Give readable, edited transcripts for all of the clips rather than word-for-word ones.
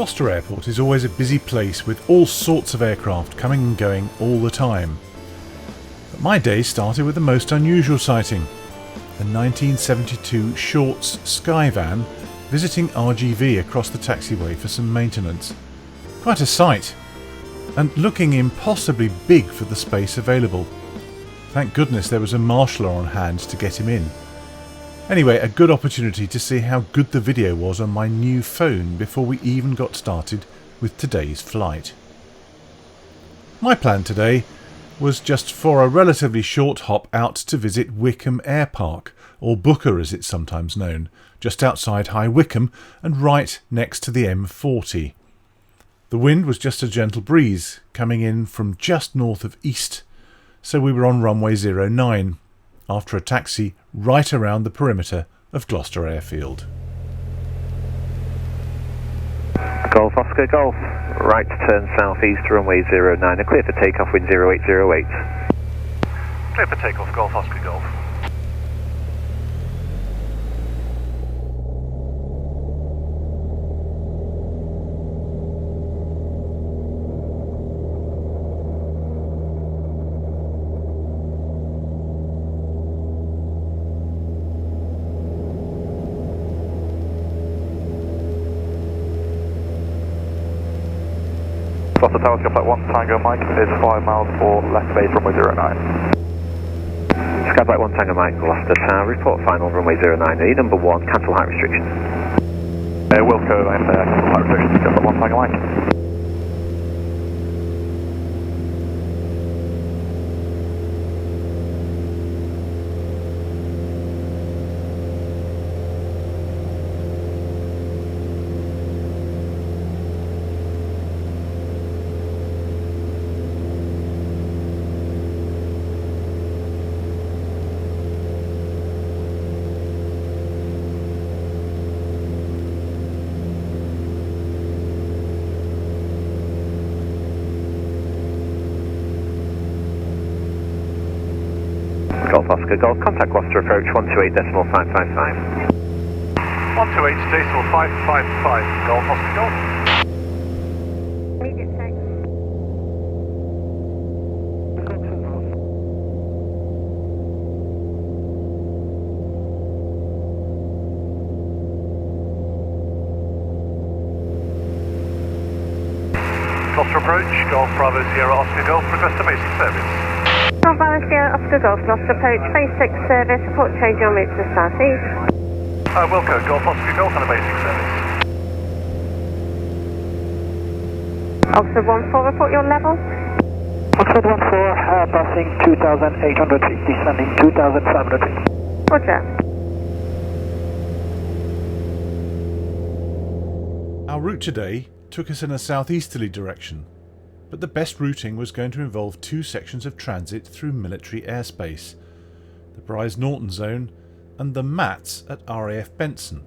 Gloucester Airport is always a busy place with all sorts of aircraft coming and going all the time. But my day started with the most unusual sighting. A 1972 Shorts Skyvan visiting RGV across the taxiway for some maintenance. Quite a sight, and looking impossibly big for the space available. Thank goodness there was a marshaller on hand to get him in. Anyway, a good opportunity to see how good the video was on my new phone before we even got started with today's flight. My plan today was just for a relatively short hop out to visit Wycombe Air Park, or Booker as it's sometimes known, just outside High Wycombe and right next to the M40. The wind was just a gentle breeze coming in from just north of east, so we were on runway 09 after a taxi right around the perimeter of Gloucester Airfield. Golf Oscar Golf, right turn southeast runway 09, clear for takeoff wind 0808. Clear for takeoff Golf Oscar Golf. Gloucester Tower, Skyflight 1 Tango Mike is 5 miles for left base runway 09. Skyflight 1 Tango Mike, Gloucester Tower, report final runway 09, E number 1, cancel height restrictions. Wilco, cancel height restrictions, Skyflight 1 Tango Mike. Golf Oscar Golf, contact Gloucester approach 128.555. 128.555 Golf Oscar Golf. Immediate check. Gloucester approach, Golf Bravo Sierra Oscar Golf, request a basic service. Golf Bravo Sierra Oscar Golf, Gloucester approach, phase 6 service, report change on route to the southeast. Wilco, Golf Oscar Golf on a basic service. Oxford 1-4, report your level. Oxford 1-4, passing 2,800 feet, descending 2,500 feet. Roger. Our route today took us in a southeasterly direction, but the best routing was going to involve two sections of transit through military airspace, the Brize-Norton zone and the MATS at RAF Benson.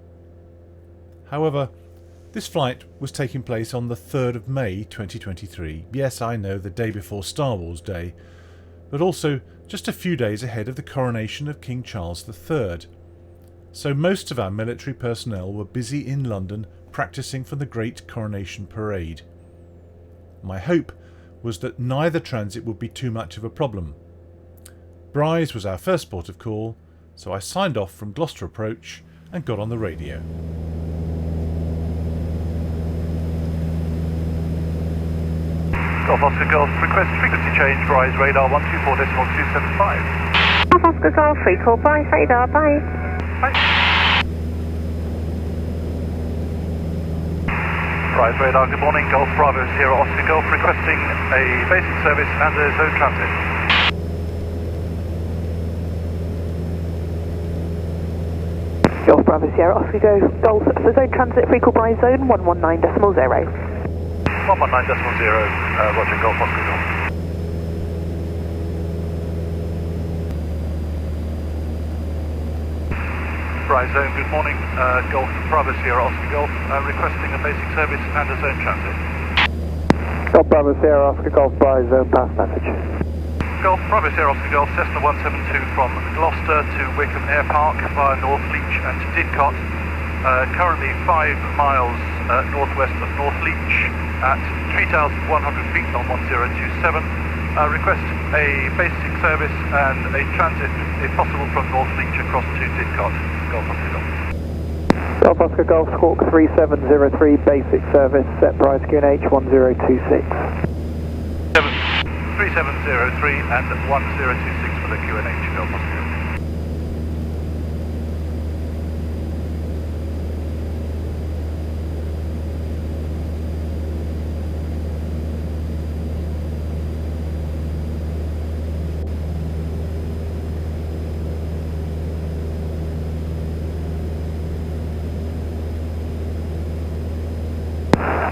However, this flight was taking place on the 3rd of May 2023. Yes, I know, the day before Star Wars Day, but also just a few days ahead of the coronation of King Charles III. So most of our military personnel were busy in London practicing for the Great Coronation Parade. My hope was that neither transit would be too much of a problem. Brize was our first port of call, so I signed off from Gloucester Approach and got on the radio. Golf Oscar Golf, request frequency change, Brize radar 124.275. Golf Oscar Golf, free call Brize radar, bye. Bye. Brize radar, good morning, Golf Bravo Sierra Oscar Golf, requesting a basic service and a zone transit. Golf Bravo Sierra Oscar Golf for zone transit, free call by zone 119.0. 119.0, roger, Golf Oscar Golf. Brize zone, good morning, Golf Bravo Sierra Oscar Golf, requesting a basic service and a zone transit. Golf Bravo Sierra Oscar Golf by zone pass message. Golf Bravo Sierra Oscar Golf, Cessna 172 from Gloucester to Wycombe Air Park via North Leach and Didcot. currently 5 miles northwest of North Leach at 3,100 feet on 1027. Request a basic service and a transit, if possible, from North Leach across to Didcot. Golf Oscar Golf. Golf Oscar Golf Squawk 3703, basic service, set price QNH 1026. 3703 and 1026 for the QNH. Golf Oscar Golf.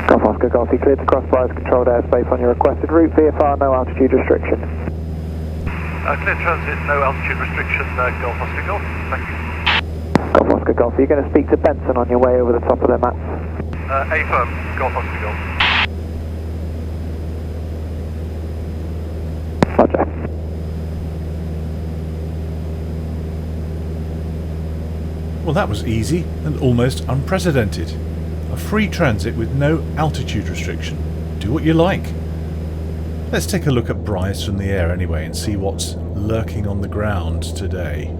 Golf Oscar Golf, you cleared to cross bias controlled airspace on your requested route, VFR, no altitude restriction. Clear transit, no altitude restriction, Golf Oscar Golf. Thank you. Golf Oscar Golf, you're going to speak to Benson on your way over the top of their maps. A firm, Golf Oscar Golf. Roger. Well, that was easy and almost unprecedented. A free transit with no altitude restriction. Do what you like. Let's take a look at Bryce from the air anyway and see what's lurking on the ground today.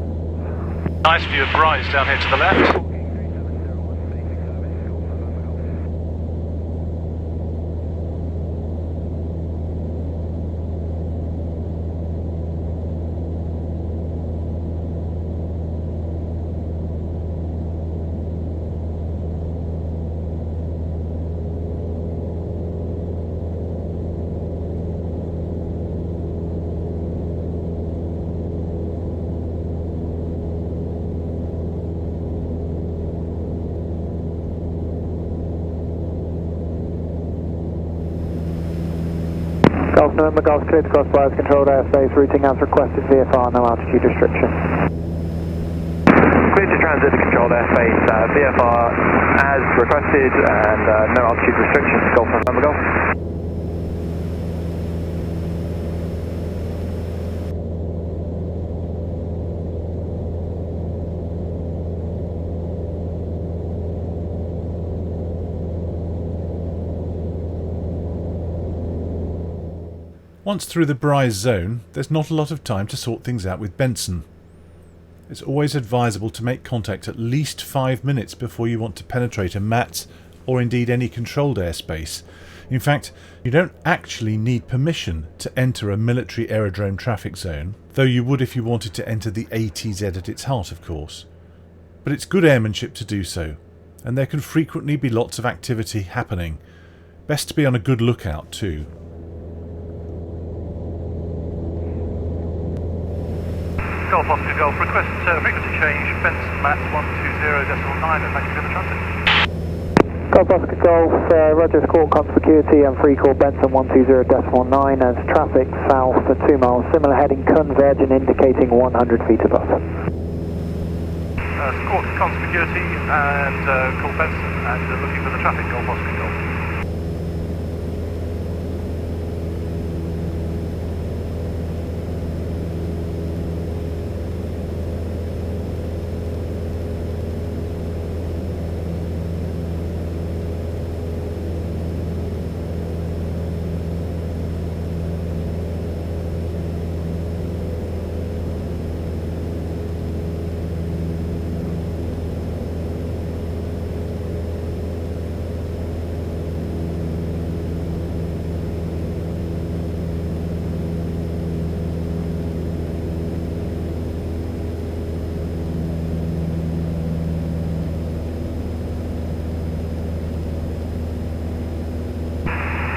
Nice view of Bryce down here to the left. Golf November Golf cleared to cross bias controlled airspace, routing as requested, VFR, no altitude restriction. Clear to transit to controlled airspace, VFR as requested and no altitude restrictions. Golf November Golf. Once through the Bryce zone, there's not a lot of time to sort things out with Benson. It's always advisable to make contact at least 5 minutes before you want to penetrate a MAT or indeed any controlled airspace. In fact, you don't actually need permission to enter a military aerodrome traffic zone, though you would if you wanted to enter the ATZ at its heart, of course. But it's good airmanship to do so, and there can frequently be lots of activity happening. Best to be on a good lookout too. Golf Oscar Golf, request frequency change, Benson Matt 120.9, and thank you for the transit. Golf Oscar Golf, Roger Squawk Conspicuity and free call Benson 120.9 as traffic south for 2 miles, similar heading converge and indicating 100 feet above. Squawk Conspicuity and call Benson and looking for the traffic, Golf Oscar Golf.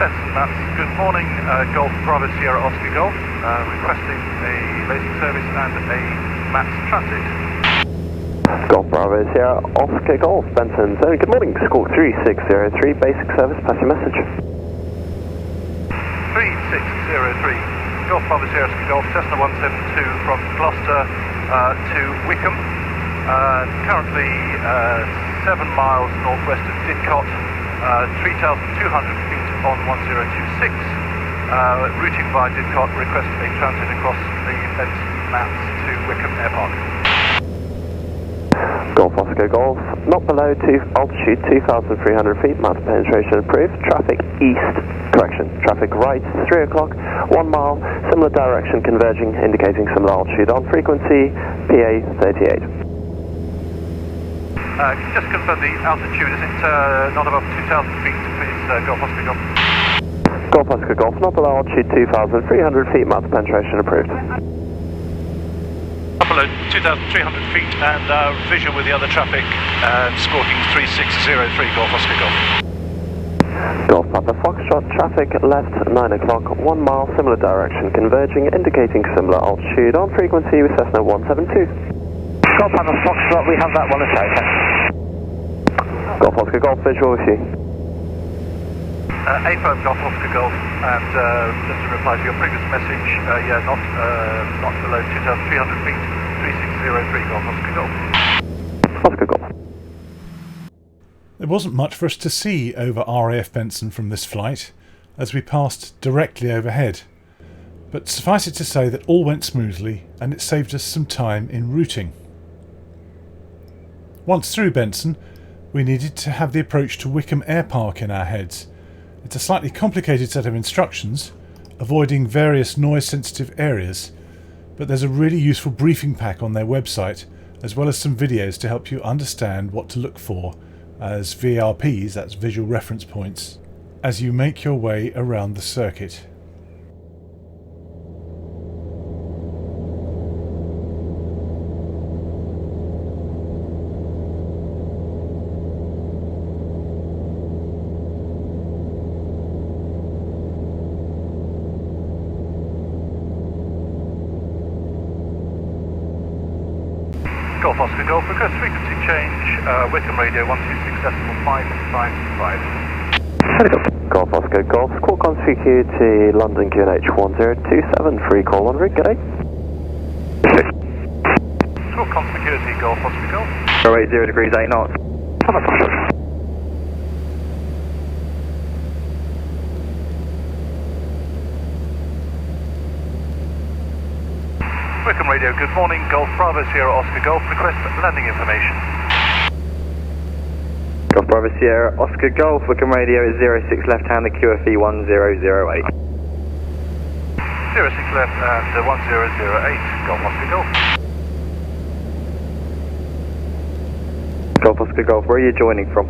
Benson Maps, good morning. Golf Bravo Sierra Oscar Golf, requesting a basic service and a MATS transit. Golf Bravo Sierra Oscar Golf, Benson Zone. Good morning, Squawk 3603, basic service, pass your message. 3603, Golf Bravo Sierra Oscar Golf, Cessna 172 from Gloucester to Wycombe. Currently 7 miles northwest of Didcot, 3,200 feet on 1026. Routing via Didcot, request a transit across the Benson Maps to Wycombe Air Park. Golf Oscar Golf, not below altitude 2,300 feet, mountain penetration approved, traffic east, correction, traffic right, 3 o'clock, 1 mile, similar direction converging, indicating similar altitude on frequency, PA 38. Just confirm the altitude, is it not above 2,000 feet, please, Golf Oscar Golf? Golf Oscar Golf, not below altitude 2,300 feet, mountain penetration approved. Below 2,300 feet and visual with the other traffic and squawking 3603 Golf Oscar Golf. Golf Papa Foxtrot, traffic left 9 o'clock, 1 mile, similar direction converging, indicating similar altitude on frequency with Cessna 172. Golf Papa Foxtrot, we have that one as well. Golf Oscar Golf, visual with you. A-firm Golf Oscar Golf, and just to reply to your previous message, yeah, not below 2,300 feet, 3603 Golf Oscar Golf. Oscar Golf. There wasn't much for us to see over RAF Benson from this flight, as we passed directly overhead. But suffice it to say that all went smoothly, and it saved us some time in routing. Once through Benson, we needed to have the approach to Wycombe Air Park in our heads. It's a slightly complicated set of instructions, avoiding various noise-sensitive areas, but there's a really useful briefing pack on their website, as well as some videos to help you understand what to look for as VRPs, that's visual reference points, as you make your way around the circuit. Golf Oscar Golf, request frequency change, Wycombe Radio 126.555. Golf Oscar Golf, squawk on CQT London QNH 1027, free call on rig, good day. Squawk on security, Golf Oscar Golf. 080 degrees 8 knots. Wycombe Radio, good morning, Golf Bravo Sierra Oscar Golf, request landing information. Golf Bravo Sierra Oscar Golf, Wycombe Radio is 06 left-hander QFE 1008. 06 left and 1008, Golf Oscar Golf. Golf Oscar Golf, where are you joining from?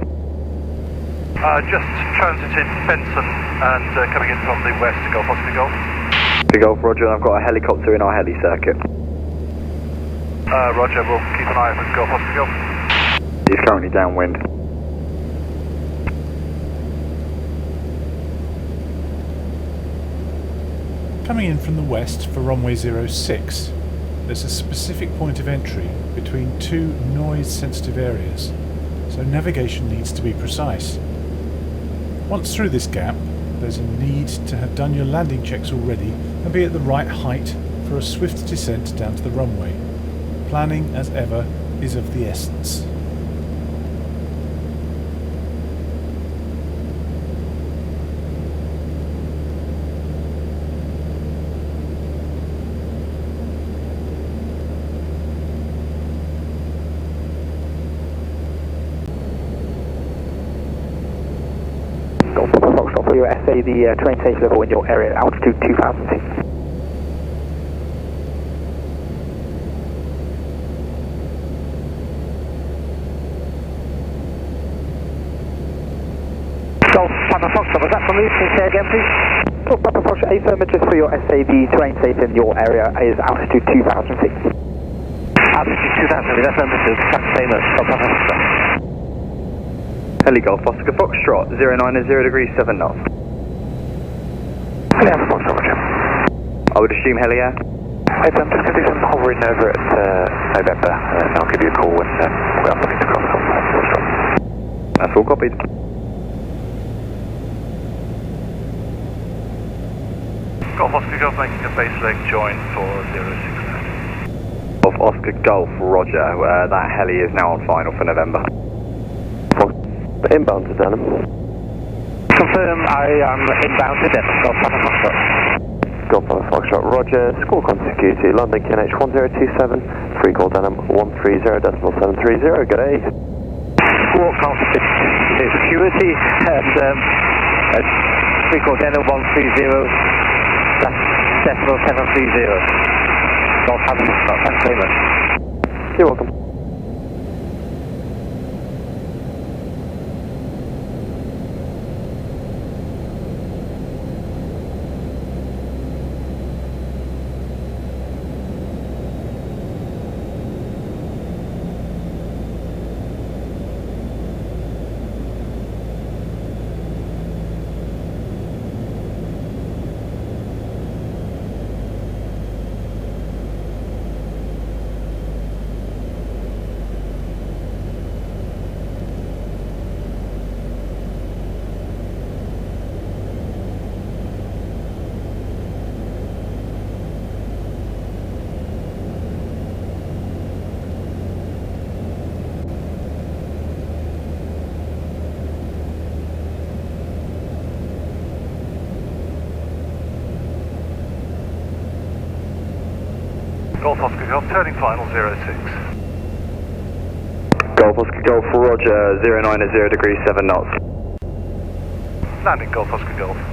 Just transited Benson and coming in from the west, Golf Oscar Golf. Oscar Golf, Roger, and I've got a helicopter in our heli circuit. Roger, we'll keep an eye on Golf Oscar Golf. He's currently downwind. Coming in from the west for runway 06, there's a specific point of entry between two noise-sensitive areas, so navigation needs to be precise. Once through this gap, there's a need to have done your landing checks already and be at the right height for a swift descent down to the runway. Planning, as ever, is of the essence. For your SA, the train station level in your area, altitude 2,000 feet. Golf Papa Foxtrot, was that from you? Can you say again, please? Golf Papa Foxtrot, affirmative, just for your SA, the train station in your area is altitude 2,000 feet. Altitude 2,000 feet, affirmative, that's the same as Golf Papa Foxtrot. Heli Golf Oscar Foxtrot, 090 degrees 7 knots. Heli Alpha Foxtrot, Roger. I would assume heli air. I'm just going to do some hovering over at November, and I'll give you a call when we're looking to cross Golf Foxtrot. That's all copied. Golf Oscar Golf making a base leg join for 06 left. Golf Oscar Golf, Roger. That heli is now on final for November. Inbound to Denham. Confirm I am inbound to Denham, Golf Papa Foxtrot. Golf Papa Foxtrot, Roger, squawk on security, London QNH 1027, free call denim 130.730, good day. Squawk confidence security and free call denim 130.730. Golf Papa Foxtrot, thanks very much. You're welcome. Golf Oscar Golf, turning final 06. Golf Oscar Golf, Roger, 090 degrees 7 knots. Landing Golf Oscar Golf.